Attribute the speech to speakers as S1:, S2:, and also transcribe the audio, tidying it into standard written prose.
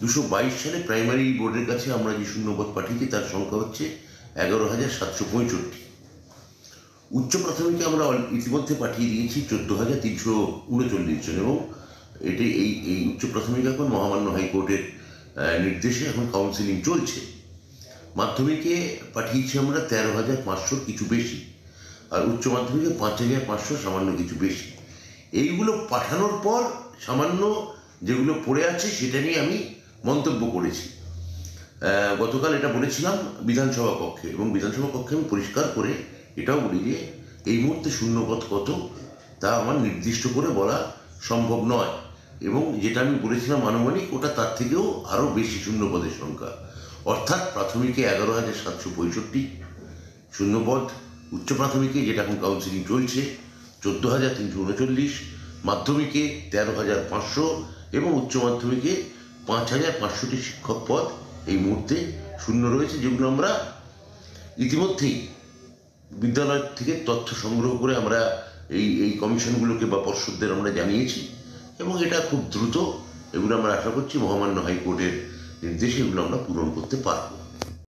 S1: 2022 সালে প্রাইমারি বোর্ডের কাছে আমরা যে শূন্যপদ পাঠিয়েছি তার সংখ্যা হচ্ছে 11,765। উচ্চ প্রাথমিকে আমরা ইতিমধ্যে পাঠিয়ে দিয়েছি 14,339 জন, এবং এটি এই উচ্চ প্রাথমিক এখন মহামান্য হাইকোর্টের নির্দেশে এখন কাউন্সিলিং চলছে। মাধ্যমিকে পাঠিয়েছি আমরা 13,500 কিছু বেশি, আর উচ্চ মাধ্যমিকে 5,500 সামান্য কিছু বেশি। এইগুলো পাঠানোর পর সামান্য যেগুলো পড়ে আছে সেটা নিয়ে আমি মন্তব্য করেছি। গতকাল এটা বলেছিলাম বিধানসভা কক্ষে, এবং বিধানসভা কক্ষে আমি পরিষ্কার করে এটাও বলি যে এই মুহূর্তে শূন্যপদ কত তা আমার নির্দিষ্ট করে বলা সম্ভব নয়, এবং যেটা আমি বলেছিলাম আনুমানিক ওটা তার থেকেও আরও বেশি শূন্যপদের সংখ্যা। অর্থাৎ প্রাথমিকে 11,765 শূন্যপদ, উচ্চ প্রাথমিকে যেটা এখন কাউন্সিলিং চলছে 14,339, মাধ্যমিকে 13,500 এবং উচ্চ মাধ্যমিকে 5,500টি শিক্ষক পদ এই মুহূর্তে শূন্য রয়েছে, যেগুলো আমরা ইতিমধ্যেই বিদ্যালয় থেকে তথ্য সংগ্রহ করে আমরা এই কমিশনগুলোকে বা পর্ষদদের আমরা জানিয়েছি, এবং এটা খুব দ্রুত এগুলো আমরা আশা করছি মহামান্য হাইকোর্টের নির্দেশে এগুলো আমরা পূরণ করতে পারব।